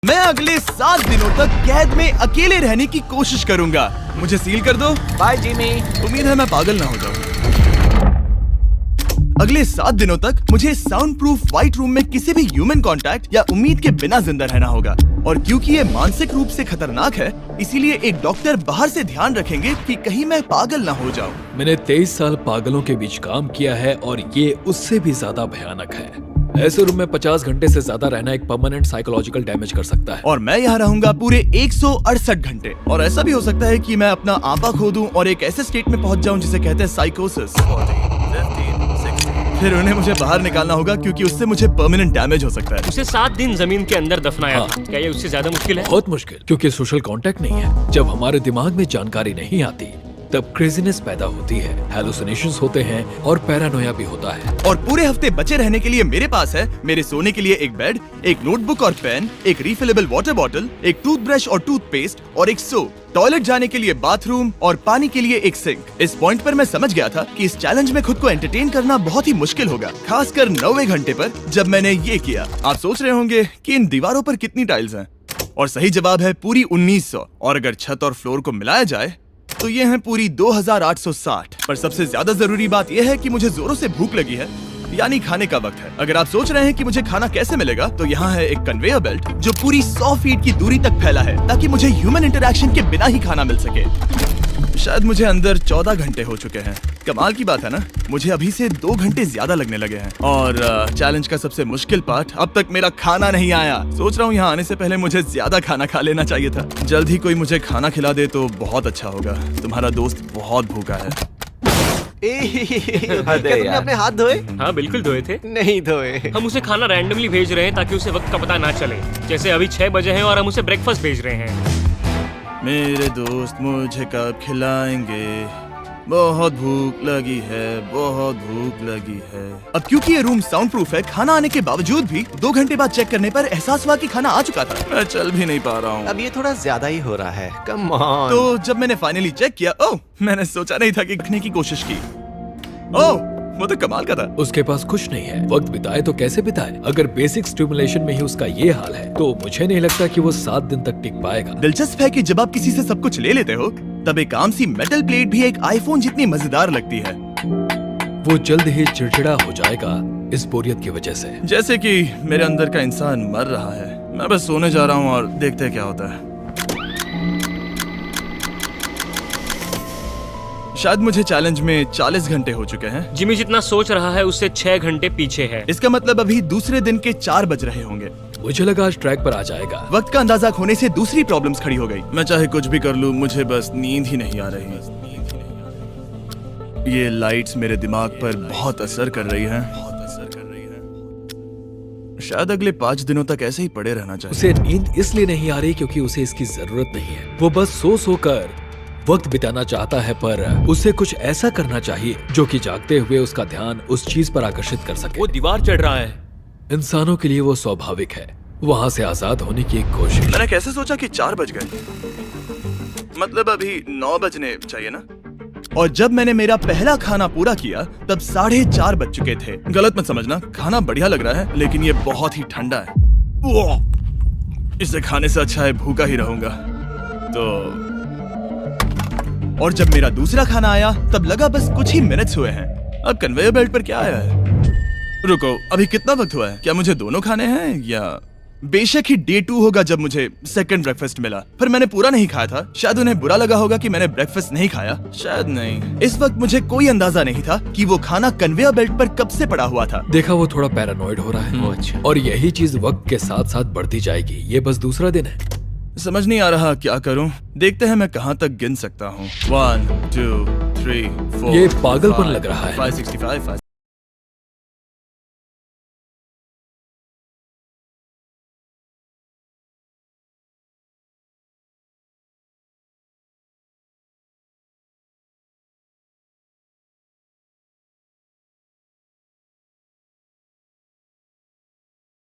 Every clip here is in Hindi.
मैं अगले 7 दिनों तक कैद में अकेले रहने की कोशिश करूंगा। मुझे सील कर दो। Bye Jimmy. उम्मीद है मैं पागल ना हो जाऊं। अगले 7 दिनों तक मुझे साउंड प्रूफ व्हाइट रूम में किसी भी ह्यूमन कांटेक्ट या उम्मीद के बिना जिंदा रहना होगा। और क्योंकि ये मानसिक रूप से खतरनाक है, इसीलिए एक डॉक्टर बाहर से ध्यान रखेंगे कि कहीं मैं पागल ना हो जाऊं। मैंने 23 साल पागलों के बीच काम किया है और ये उससे भी ज्यादा भयानक है। ऐसे रूम में 50 घंटे से ज्यादा रहना एक परमानेंट साइकोलॉजिकल डैमेज कर सकता है। और मैं यहाँ रहूंगा पूरे 168 घंटे। और ऐसा भी हो सकता है कि मैं अपना आपा खो दूं और एक ऐसे स्टेट में पहुंच जाऊं जिसे कहते हैं साइकोसिस। फिर उन्हें मुझे बाहर निकालना होगा क्योंकि उससे मुझे परमानेंट डैमेज हो सकता है। उसे 7 दिन जमीन के अंदर दफनाया हाँ। था। क्या ये उससे ज्यादा मुश्किल है? बहुत मुश्किल, क्योंकि सोशल कांटेक्ट नहीं है। जब हमारे दिमाग में जानकारी नहीं आती तब क्रेजीनेस पैदा होती है, हैलुसिनेशंस होते हैं और पैरानोया भी होता है। और पूरे हफ्ते बचे रहने के लिए मेरे पास है मेरे सोने के लिए एक बेड, एक नोटबुक और पेन, एक रिफिलेबल वाटर बॉटल, एक टूथब्रश और टूथपेस्ट और एक सोप, टॉयलेट जाने के लिए बाथरूम और पानी के लिए एक सिंक। इस पॉइंट पर मैं समझ गया था कि इस चैलेंज में खुद को एंटरटेन करना बहुत ही मुश्किल होगा, खासकर 9वें घंटे पर जब मैंने ये किया। आप सोच रहे होंगे कि इन दीवारों पर कितनी टाइल्स हैं? और सही जवाब है पूरी 1900। और अगर छत और फ्लोर को मिलाया जाए तो ये हैं पूरी 2860। पर सबसे ज्यादा जरूरी बात यह है कि मुझे जोरों से भूख लगी है, यानी खाने का वक्त है। अगर आप सोच रहे हैं कि मुझे खाना कैसे मिलेगा, तो यहाँ है एक कन्वेयर बेल्ट जो पूरी 100 फीट की दूरी तक फैला है, ताकि मुझे ह्यूमन इंटरैक्शन के बिना ही खाना मिल सके। शायद मुझे अंदर 14 घंटे हो चुके हैं। कमाल की बात है ना, मुझे अभी से 2 घंटे ज्यादा लगने लगे हैं। और चैलेंज का सबसे मुश्किल पार्ट, अब तक मेरा खाना नहीं आया। सोच रहा हूँ यहाँ आने से पहले मुझे ज्यादा खाना खा लेना चाहिए था। जल्द ही कोई मुझे खाना खिला दे तो बहुत अच्छा होगा। तुम्हारा दोस्त बहुत भूखा है। क्या तुमने अपने हाथ धोए? हाँ बिल्कुल धोए थे। नहीं धोए। हम उसे खाना रैंडमली भेज रहे हैं ताकि उसे वक्त का पता ना चले। जैसे अभी 6 बजे हैं और हम उसे ब्रेकफास्ट भेज रहे हैं। मेरे दोस्त मुझे कब खिलाएंगे? बहुत भूख लगी है, बहुत भूख लगी है। अब क्योंकि ये रूम साउंड प्रूफ है, खाना आने के बावजूद भी 2 घंटे बाद चेक करने पर एहसास हुआ कि खाना आ चुका था। मैं चल भी नहीं पा रहा हूँ। अब ये थोड़ा ज्यादा ही हो रहा है। Come on. तो जब मैंने फाइनली चेक किया, ओह, मैंने सोचा नहीं था कि खाने की कोशिश की। ओह, वो तो कमाल का था। उसके पास कुछ नहीं है, वक्त बिताए तो कैसे बिताए? अगर बेसिक स्टिमुलेशन में ही उसका ये हाल है तो मुझे नहीं लगता कि वो 7 दिन तक टिक पाएगा। दिलचस्प है कि जब आप किसी से सब कुछ ले लेते हो, तब एक आम सी मेटल प्लेट भी एक आईफोन जितनी मजेदार लगती है। वो जल्द ही चिड़चिड़ा हो जाएगा इस बोरियत की वजह से। जैसे कि मेरे अंदर का इंसान मर रहा है। मैं बस सोने जा रहा हूँ और देखते हैं क्या होता है। शायद मुझे चैलेंज में 40 घंटे हो चुके हैं। जिमी जितना सोच रहा है उससे 6 घंटे पीछे है। इसका मतलब अभी दूसरे दिन के 4 बज रहे होंगे। मुझे लगा आज ट्रैक पर आ जाएगा। वक्त का अंदाजा खोने से दूसरी प्रॉब्लम्स खड़ी हो गई। मैं चाहे कुछ भी कर लूं, मुझे बस नींद ही नहीं आ रही। ये लाइट्स मेरे दिमाग पर बहुत असर कर रही हैं। शायद अगले 5 दिनों तक ऐसे ही पड़े रहना चाहिए। उसे नींद इसलिए नहीं आ रही क्योंकि उसे इसकी जरूरत नहीं है। वो बस सो कर वक्त बिताना चाहता है, पर उसे कुछ ऐसा करना चाहिए जो कि जागते हुए उसका ध्यान उस चीज पर आकर्षित कर सके। वो दीवार चढ़ रहा है। इंसानों के लिए वो स्वाभाविक है, वहाँ से आजाद होने की एक कोशिश। मैंने कैसे सोचा कि 4 बज गए? मतलब अभी 9 बजने चाहिए ना? और जब मैंने मेरा पहला खाना पूरा किया तब 4:30 बज चुके थे। गलत मत समझना, खाना बढ़िया लग रहा है, लेकिन ये बहुत ही ठंडा है। इसे खाने से अच्छा है भूखा ही रहूंगा। तो और जब मेरा दूसरा खाना आया तब लगा बस कुछ ही मिनट्स हुए हैं। अब कन्वेयर बेल्ट पर क्या आया है? रुको, अभी कितना वक्त हुआ है? क्या मुझे दोनों खाने हैं या बेशक ही डे 2 होगा जब मुझे सेकंड ब्रेकफास्ट मिला, पर मैंने पूरा नहीं खाया था। शायद उन्हें बुरा लगा होगा कि मैंने ब्रेकफास्ट नहीं खाया, शायद नहीं। इस वक्त मुझे कोई अंदाजा नहीं था कि वो खाना कन्वेयर बेल्ट पर कब से पड़ा हुआ था। देखा, वो थोड़ा पैरानॉइड हो रहा है। अच्छा। और यही चीज वक्त के साथ साथ बढ़ती जाएगी। ये बस दूसरा दिन है। समझ नहीं आ रहा क्या करूं। देखते हैं मैं कहां तक गिन सकता हूं। 1 2 3 4। ये पागलपन लग रहा है। 565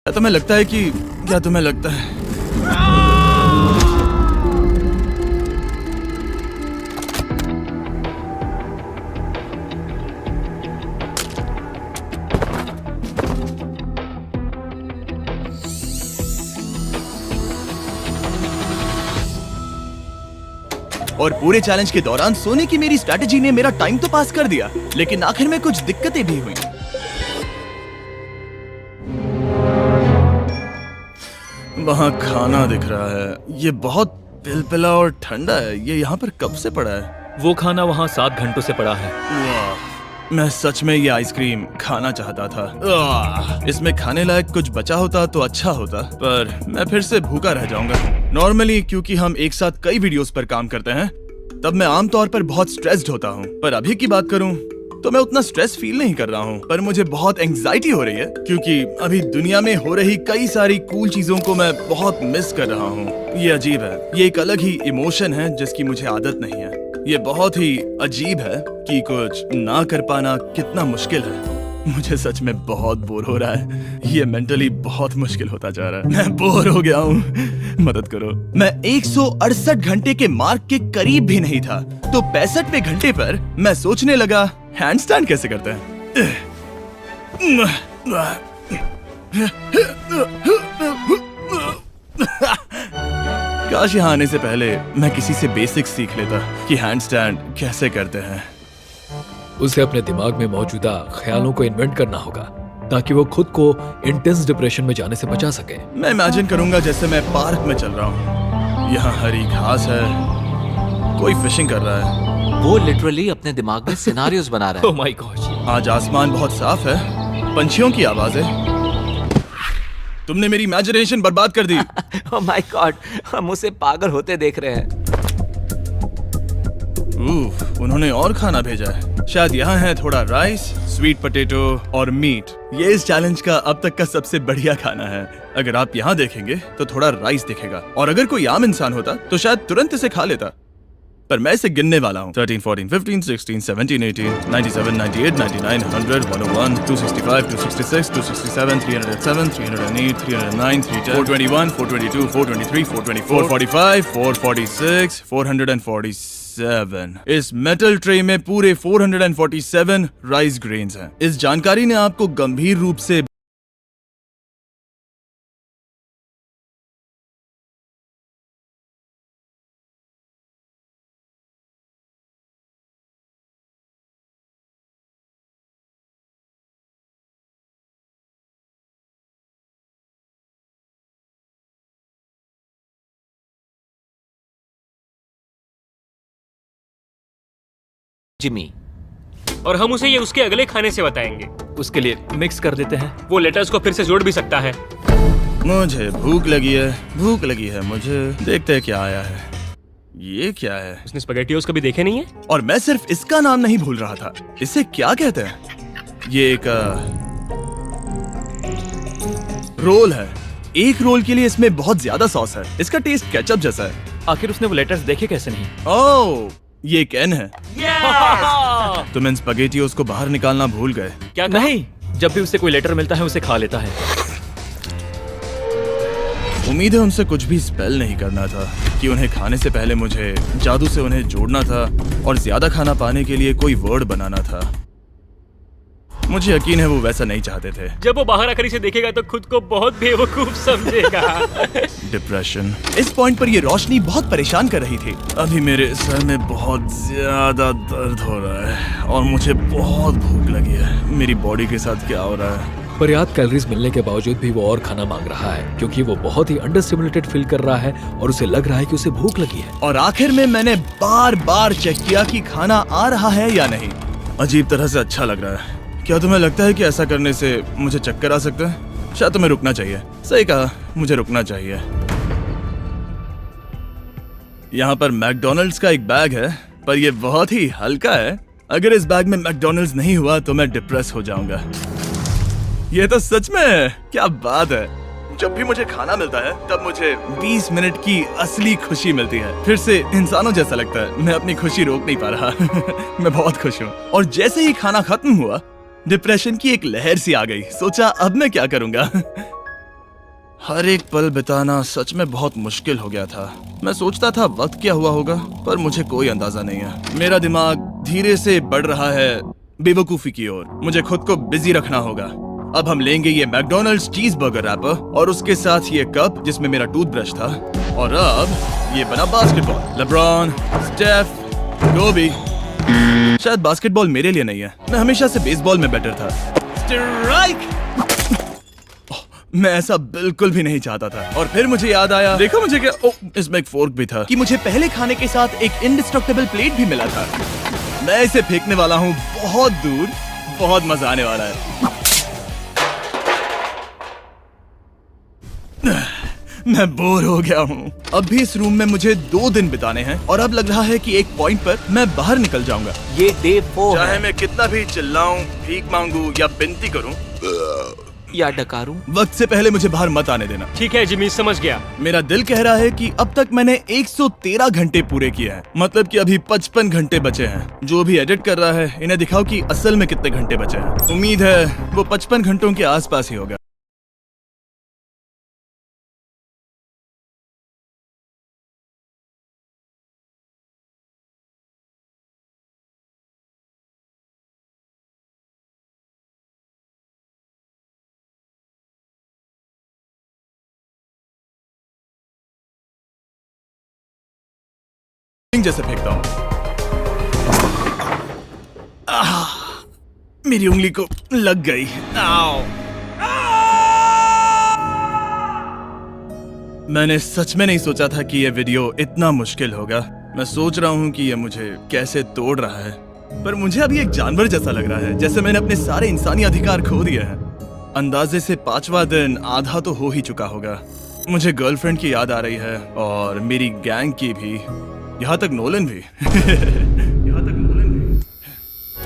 क्या तुम्हें लगता है कि क्या तुम्हें लगता है और पूरे चैलेंज के दौरान सोने की मेरी स्ट्रैटेजी ने मेरा टाइम तो पास कर दिया, लेकिन आखिर में कुछ दिक्कतें भी हुई। वहाँ खाना दिख रहा है, ये बहुत पिलपिला और ठंडा है। ये यहाँ पर कब से पड़ा है? वो खाना वहाँ 7 घंटों से पड़ा है। वाह, मैं सच में ये आइसक्रीम खाना चाहता था। इसमें खाने लायक कुछ बचा होता तो अच्छा होता, पर मैं फिर से भूखा रह जाऊंगा। नॉर्मली क्योंकि हम एक साथ कई वीडियोस पर काम करते हैं, तब मैं आमतौर पर बहुत स्ट्रेस्ड होता हूँ। पर अभी की बात करूँ तो मैं उतना स्ट्रेस फील नहीं कर रहा हूँ, पर मुझे बहुत एंजाइटी हो रही है क्योंकि अभी दुनिया में हो रही कई सारी कूल चीजों को मैं बहुत मिस कर रहा हूँ। ये अजीब है, ये एक अलग ही इमोशन है जिसकी मुझे आदत नहीं है। ये बहुत ही अजीब है कि कुछ ना कर पाना कितना मुश्किल है। मुझे सच में बहुत बोर हो रहा है। ये मेंटली बहुत मुश्किल होता जा रहा है। मैं बोर हो गया हूँ, मदद करो। मैं 168 घंटे के मार्क के करीब भी नहीं था, तो 65वें घंटे पर मैं सोचने लगा हैंडस्टैंड कैसे करते हैं। काश यहाँ आने से पहले मैं किसी से बेसिक्स सीख लेता कि हैंडस्टैंड कैसे करते हैं। उसे अपने दिमाग में मौजूदा ख्यालों को इन्वेंट करना होगा ताकि वो खुद को इंटेंस डिप्रेशन में जाने से बचा सके। मैं इमेजिन करूंगा जैसे मैं पार्क में चल रहा हूँ, यहाँ हरी घास है, कोई फिशिंग कर रहा है। वो लिटरली अपने दिमाग में सिनारियोस बना रहा ओह माय गॉड। आज आसमान बहुत साफ है, पंछियों की आवाजें। तुमने मेरी इमेजिनेशन बर्बाद कर दी। है। ओह माय गॉड, हम उसे पागल होते देख रहे हैं। उन्होंने और खाना भेजा है। शायद यहाँ है थोड़ा राइस, स्वीट पोटैटो और मीट। ये इस चैलेंज का अब तक का सबसे बढ़िया खाना है। अगर आप यहाँ देखेंगे तो थोड़ा राइस दिखेगा, और अगर कोई आम इंसान होता तो शायद तुरंत इसे खा लेता, पर मैं इसे गिनने वाला हूँ। 13, 14, 15, 16, 17, 18, 97, 98, 99, 100, 101, 265, 266, 267, 307, 308, 309, 310, 421, 422, 423, 424, 445, 446, 447। इस मेटल ट्रे में पूरे 447 राइस ग्रेन्स हैं। इस जानकारी ने आपको गंभीर रूप से जिमी, और हम उसे ये उसके अगले खाने से बताएंगे। उसके लिए मिक्स कर देते हैं। वो लेटर्स को फिर से जोड़ भी सकता है। मुझे भूख लगी है मुझे। देखते हैं क्या आया है। ये क्या है? उसने स्पैगेटियोस कभी देखे नहीं है? और मैं सिर्फ इसका नाम नहीं भूल रहा था। इसे क्या कहते हैं? ये एक रोल है। एक रोल के लिए इसमें बहुत ज्यादा सॉस है। इसका टेस्ट केचप जैसा है। आखिर उसने वो लेटर्स देखे कैसे नहीं? ओह, ये कैन है। तुम इन स्पैगेटियोस को बाहर निकालना भूल गए। क्या कहा? नहीं, जब भी उसे कोई लेटर मिलता है उसे खा लेता है। उम्मीद है उनसे कुछ भी स्पेल नहीं करना था कि उन्हें खाने से पहले मुझे जादू से उन्हें जोड़ना था और ज्यादा खाना पाने के लिए कोई वर्ड बनाना था। मुझे यकीन है वो वैसा नहीं चाहते थे। जब वो बाहर आकर इसे देखेगा तो खुद को बहुत बेवकूफ समझेगा। डिप्रेशन। इस पॉइंट पर ये रोशनी बहुत परेशान कर रही थी। अभी मेरे सर में बहुत ज्यादा दर्द हो रहा है और मुझे बहुत भूख लगी है। मेरी बॉडी के साथ क्या हो रहा है? पर्याप्त कैलोरीज मिलने के बावजूद भी वो और खाना मांग रहा है क्योंकि वो बहुत ही अंडर स्टिमुलेटेड फील कर रहा है और उसे लग रहा है कि उसे भूख लगी है। और आखिर में मैंने बार बार चेक किया कि खाना आ रहा है या नहीं। अजीब तरह से अच्छा लग रहा है। क्या तुम्हें लगता है कि ऐसा करने से मुझे चक्कर आ सकता है? शायद तुम्हें रुकना चाहिए। सही कहा, मुझे रुकना चाहिए। यहाँ पर मैकडॉनल्ड्स का एक बैग है, पर यह बहुत ही हल्का है। अगर इस बैग में मैकडॉनल्ड्स नहीं हुआ तो मैं डिप्रेस हो जाऊंगा। ये तो सच में है। क्या बात है। जब भी मुझे खाना मिलता है तब मुझे 20 मिनट की असली खुशी मिलती है। फिर से इंसानों जैसा लगता है। मैं अपनी खुशी रोक नहीं पा रहा। मैं बहुत खुश हूँ। और जैसे ही खाना खत्म हुआ, डिप्रेशन की एक लहर सी आ गई। सोचा अब मैं क्या करूंगा। हर एक पल बिताना सच में बहुत मुश्किल हो गया था। मैं सोचता था वक्त क्या हुआ होगा, पर मुझे कोई अंदाजा नहीं है। मेरा दिमाग धीरे से बढ़ रहा है बेवकूफी की ओर। मुझे खुद को बिजी रखना होगा। अब हम लेंगे ये मैकडॉनल्ड्स चीज बर्गर रैपर और उसके साथ ये कप जिसमें मेरा टूथब्रश था। और अब ये बना बास्केटबॉल। लेब्रॉन, स्टेफ, कोबी। शायद बास्केटबॉल मेरे लिए नहीं है, मैं हमेशा से बेसबॉल में बेटर था। स्ट्राइक! मैं ऐसा बिल्कुल भी नहीं चाहता था। और फिर मुझे याद आया, देखो मुझे क्या, इसमें एक फोर्क भी था, कि मुझे पहले खाने के साथ एक इंडिस्ट्रक्टेबल प्लेट भी मिला था। मैं इसे फेंकने वाला हूँ बहुत दूर, बहुत मजा आने वाला है। मैं बोर हो गया हूँ। अब भी इस रूम में मुझे 2 दिन बिताने हैं और अब लग रहा है कि एक पॉइंट पर मैं बाहर निकल जाऊंगा। ये डे 4 चाहे है मैं कितना भी चिल्लाऊं, भीख मांगू या विनती करूं, या डकारूं। वक्त से पहले मुझे बाहर मत आने देना। ठीक है जिमी, समझ गया। मेरा दिल कह रहा है कि अब तक मैंने 113 घंटे पूरे किए हैं, मतलब कि अभी 55 घंटे बचे हैं। जो भी एडिट कर रहा है, इन्हें दिखाओ कि असल में कितने घंटे बचे हैं। उम्मीद है वो 55 घंटों के आसपास ही होगा। जैसे फेंकता हूँ, मेरी उंगली को लग गई। आओ। मैंने सच में नहीं सोचा था कि यह वीडियो इतना मुश्किल होगा। मैं सोच रहा हूँ कि यह मुझे कैसे तोड़ रहा है, पर मुझे अभी एक जानवर जैसा लग रहा है, जैसे मैंने अपने सारे इंसानी अधिकार खो दिए हैं। अंदाजे से 5वां दिन आधा तो हो ही चुका होगा। मुझे गर्लफ्रेंड की याद आ रही है और मेरी गैंग की भी, यहाँ तक नोलन भी। यहाँ तक नोलन भी।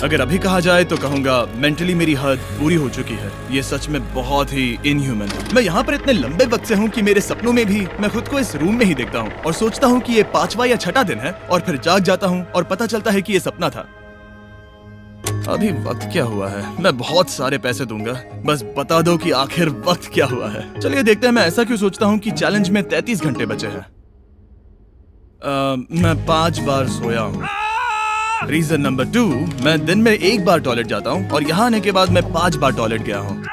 अगर अभी कहा जाए तो कहूंगा मेंटली मेरी हद पूरी हो चुकी है। ये सच में बहुत ही इनह्यूमन है। मैं यहाँ पर इतने लंबे वक्त से हूँ कि मेरे सपनों में भी मैं खुद को इस रूम में ही देखता हूँ और सोचता हूँ कि ये 5वां या 6वां दिन है और फिर जाग जाता हूँ और पता चलता है कि ये सपना था। अभी वक्त क्या हुआ है? मैं बहुत सारे पैसे दूंगा, बस बता दो कि आखिर वक्त क्या हुआ है। चलिए देखते हैं मैं ऐसा क्यों सोचता हूँ कि चैलेंज में 33 घंटे बचे हैं। मैं 5 बार सोया हूँ। रीजन नंबर 2, मैं दिन में 1 बार टॉयलेट जाता हूँ और यहाँ आने के बाद मैं 5 बार टॉयलेट गया हूँ।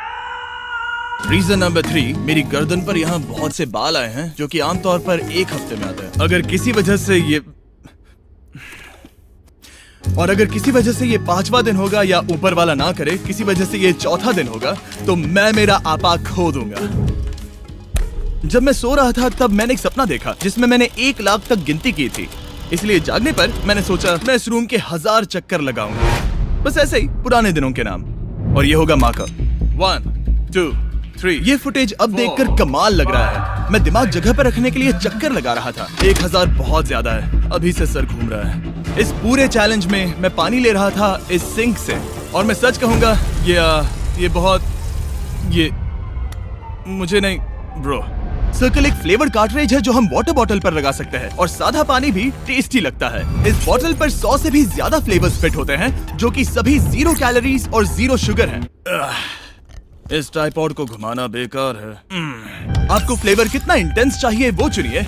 रीजन नंबर 3, मेरी गर्दन पर यहाँ बहुत से बाल आए हैं जो कि आमतौर पर 1 हफ्ते में आते हैं। अगर किसी वजह से ये 5वां दिन होगा या ऊपर वाला ना करे, किसी वजह से ये 4था दिन होगा, तो मैं मेरा आपा खो दूंगा। जब मैं सो रहा था तब मैंने एक सपना देखा जिसमें मैंने 1 लाख तक गिनती की थी। इसलिए जागने पर मैंने सोचा मैं इस रूम के 1000 चक्कर लगाऊंगा, बस ऐसे ही पुराने दिनों के नाम। और ये होगा माँ का 1, 2, 3। ये फुटेज अब देखकर कमाल लग रहा है। मैं दिमाग जगह पर रखने के लिए चक्कर लगा रहा था। 1000 बहुत ज्यादा है, अभी से सर घूम रहा है। इस पूरे चैलेंज में मैं पानी ले रहा था इस सिंक से, और मैं सच कहूंगा ये मुझे नहीं ब्रो। सर्कल एक फ्लेवर कार्ट्रिज है जो हम वाटर बॉटल पर लगा सकते हैं और सादा पानी भी टेस्टी लगता है। इस बॉटल पर 100 से भी ज्यादा फ्लेवर्स फिट होते हैं जो कि सभी 0 कैलोरीज और 0 शुगर हैं। इस ट्राइपॉड को घुमाना बेकार है। आपको फ्लेवर कितना इंटेंस चाहिए वो चुनिए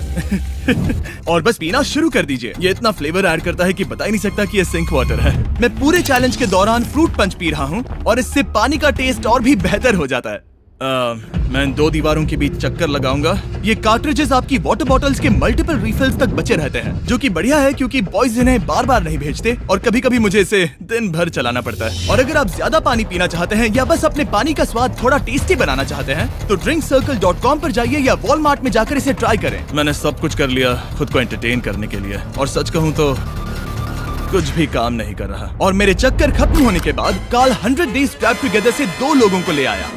और बस पीना शुरू कर दीजिए। ये इतना फ्लेवर ऐड करता है कि बता ही नहीं सकता कि ये सिंक वाटर है। मैं पूरे चैलेंज के दौरान फ्रूट पंच पी रहा हूँ और इससे पानी का टेस्ट और भी बेहतर हो जाता है। मैं इन 2 दीवारों के बीच चक्कर लगाऊंगा। ये कार्ट्रिजेस आपकी वाटर बॉटल्स के मल्टीपल रिफिल्स तक बचे रहते हैं, जो कि बढ़िया है क्योंकि बॉयज इन्हें बार बार नहीं भेजते और कभी कभी मुझे इसे दिन भर चलाना पड़ता है। और अगर आप ज्यादा पानी पीना चाहते हैं या बस अपने पानी का स्वाद थोड़ा टेस्टी बनाना चाहते हैं तो drinkcircle.com पर जाइए या वॉलमार्ट में जाकर इसे ट्राई करें। मैंने सब कुछ कर लिया खुद को एंटरटेन करने के लिए, और सच कहूँ तो कुछ भी काम नहीं कर रहा। और मेरे चक्कर खत्म होने के बाद कार्ल 100 Days Trapped Together से 2 लोगों को ले आया।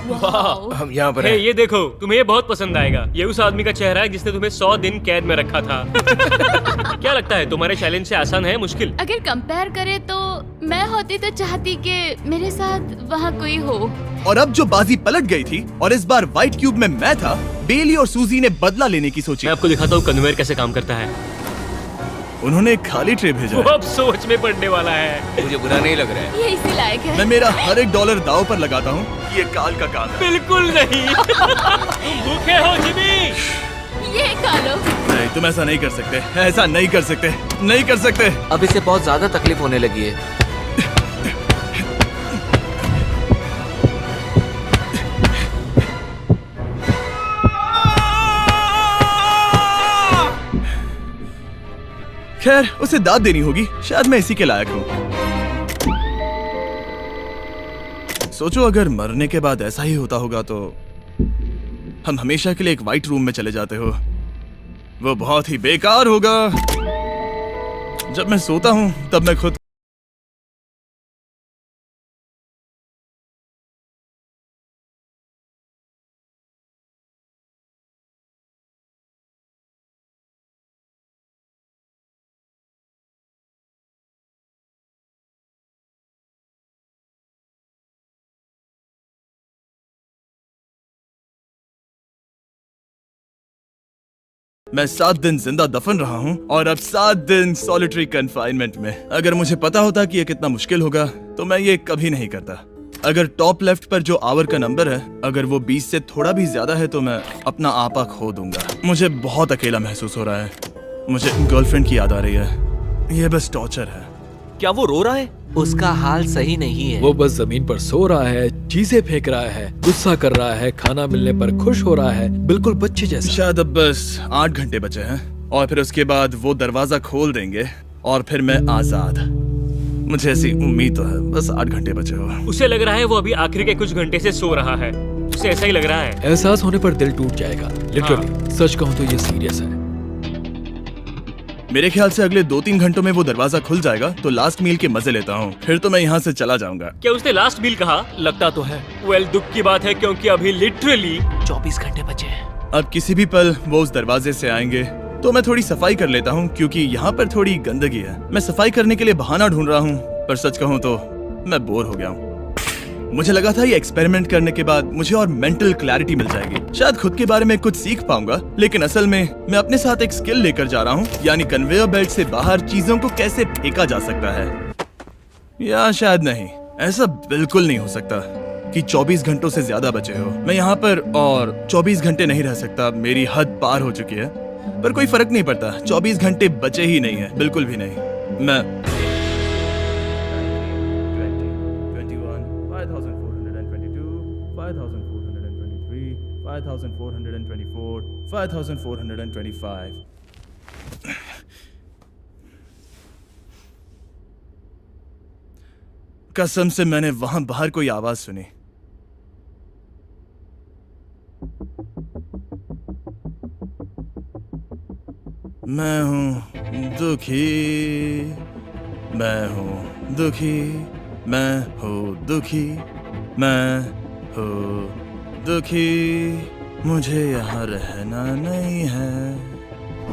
हम यहाँ पर हे, हैं। ये देखो, तुम्हें ये बहुत पसंद आएगा। ये उस आदमी का चेहरा है जिसने तुम्हें 100 दिन कैद में रखा था। क्या लगता है तुम्हारे चैलेंज से आसान है मुश्किल? अगर कंपेयर करे तो मैं होती तो चाहती कि मेरे साथ वहाँ कोई हो। और अब जो बाजी पलट गई थी और इस बार व्हाइट क्यूब में मैं था, बेली और सूजी ने बदला लेने की सोची। मैं आपको दिखाता हूँ कन्वेयर कैसे काम करता है। उन्होंने एक खाली ट्रे भेजा वो है। अब सोच में पड़ने वाला है। मुझे बुरा नहीं लग रहा है। ये इसी लायक है। मैं मेरा हर एक डॉलर दाव पर लगाता हूँ। ये काल का काम है। बिल्कुल नहीं। तुम भूखे हो जिमी। ये खा लो। नहीं, तुम ऐसा नहीं कर सकते, ऐसा नहीं कर सकते, नहीं कर सकते। अब इसे बहुत ज्यादा तकलीफ होने लगी है। खैर उसे दाद देनी होगी, शायद मैं इसी के लायक हूँ। सोचो अगर मरने के बाद ऐसा ही होता होगा तो हम हमेशा के लिए एक वाइट रूम में चले जाते हो। वो बहुत ही बेकार होगा। जब मैं सोता हूँ तब मैं खुद मैं 7 दिन जिंदा दफन रहा हूँ और अब 7 दिन सॉलिटरी कन्फाइनमेंट में। अगर मुझे पता होता कि ये कितना मुश्किल होगा तो मैं ये कभी नहीं करता। अगर टॉप लेफ्ट पर जो आवर का नंबर है अगर वो 20 से थोड़ा भी ज्यादा है तो मैं अपना आपा खो दूंगा। मुझे बहुत अकेला महसूस हो रहा है। मुझे गर्लफ्रेंड की याद आ रही है। ये बस टॉर्चर है। क्या वो रो रहा है? उसका हाल सही नहीं है। वो बस जमीन पर सो रहा है, चीजें फेंक रहा है, गुस्सा कर रहा है, खाना मिलने पर खुश हो रहा है, बिल्कुल बच्चे जैसा। शायद अब बस 8 घंटे बचे हैं और फिर उसके बाद वो दरवाजा खोल देंगे और फिर मैं आजाद। मुझे ऐसी उम्मीद तो है। बस 8 घंटे बचे हो। उसे लग रहा है वो अभी आखिरी के कुछ घंटे से सो रहा है। उसे ऐसा ही लग रहा है। एहसास होने पर दिल टूट जाएगा। लिटरली सच कहूँ तो ये सीरियस है। मेरे ख्याल से अगले 2-3 घंटों में वो दरवाजा खुल जाएगा तो लास्ट मील के मजे लेता हूँ, फिर तो मैं यहाँ से चला जाऊंगा। क्या उसने लास्ट मील कहा? लगता तो है। वेल, दुख की बात है क्योंकि अभी लिटरली 24 घंटे बचे हैं। अब किसी भी पल वो उस दरवाजे से आएंगे तो मैं थोड़ी सफाई कर लेता हूँ क्योंकि यहाँ पर थोड़ी गंदगी है। मैं सफाई करने के लिए बहाना ढूंढ रहा हूँ पर सच कहूँ तो मैं बोर हो गया हूँ। मुझे लगा था ये एक्सपेरिमेंट करने के बाद मुझे और मेंटल क्लैरिटी मिल जाएगी, शायद खुद के बारे में कुछ सीख पाऊंगा। लेकिन असल में मैं अपने साथ एक स्किल लेकर जा रहा हूँ, यानी कन्वेयर बेल्ट से बाहर चीजों को कैसे फेंका जा सकता है। या शायद नहीं, ऐसा बिल्कुल नहीं हो सकता कि 24 घंटों से ज्यादा बचे हो। मैं यहाँ पर और 24 घंटे नहीं रह सकता। मेरी हद पार हो चुकी है पर कोई फर्क नहीं पड़ता। 24 घंटे बचे ही नहीं है, बिल्कुल भी नहीं। मैं 5424, 5425। कसम से मैंने वहां बाहर कोई आवाज सुनी। मैं हूं दुखी, मैं हूं दुखी, मैं हूं दुखी, मैं हूं दुखी। मुझे यहाँ रहना नहीं है,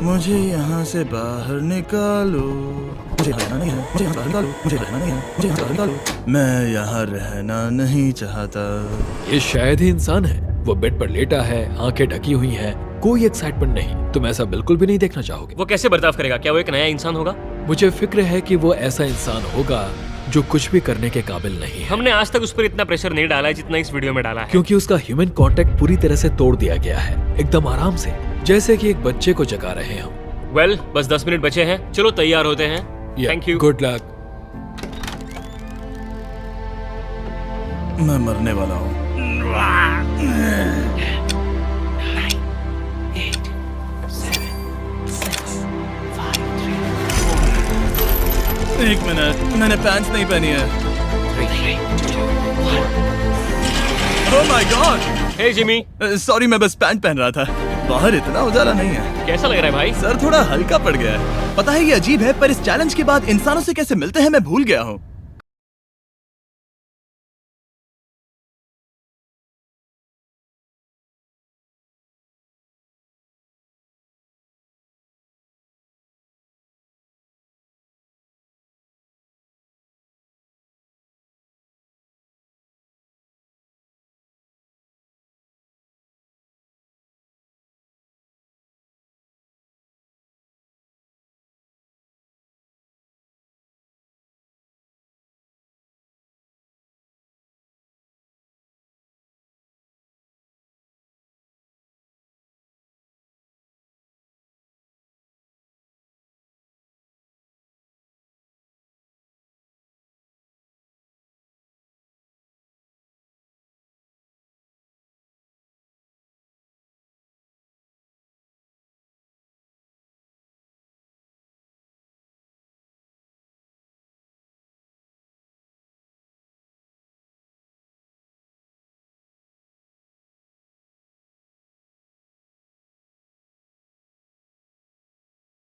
मुझे यहाँ से बाहर निकालो। मुझे यहाँ रहना नहीं है, मुझे यहाँ से बाहर निकालो। मुझे रहना नहीं है, मुझे यहाँ से बाहर निकालो। मैं यहाँ रहना नहीं चाहता। ये शायद ही इंसान है। वो बेड पर लेटा है, आंखें ढकी हुई हैं, कोई एक्साइटमेंट नहीं। तुम ऐसा बिल्कुल भी नहीं देखना चाहोगे। वो कैसे बर्ताव करेगा? क्या वो एक नया इंसान होगा? मुझे फिक्र है कि वो ऐसा इंसान होगा जो कुछ भी करने के काबिल नहीं है। हमने आज तक उस पर इतना प्रेशर नहीं डाला है जितना इस वीडियो में डाला है। क्योंकि उसका ह्यूमन कांटेक्ट पूरी तरह से तोड़ दिया गया है, एकदम आराम से, जैसे कि एक बच्चे को जगा रहे हो। वेल, बस 10 मिनट बचे हैं। चलो तैयार होते हैं। Thank you. Good luck. मैं मरने वाला हूँ। एक मिनट, मैंने पैंट्स नहीं पहनी है। Oh my God! Hey Jimmy, sorry, मैं बस पैंट पहन रहा था। बाहर इतना उजाला नहीं है। कैसा लग रहा है भाई? सर थोड़ा हल्का पड़ गया है। पता है ये अजीब है पर इस चैलेंज के बाद इंसानों से कैसे मिलते हैं मैं भूल गया हूँ।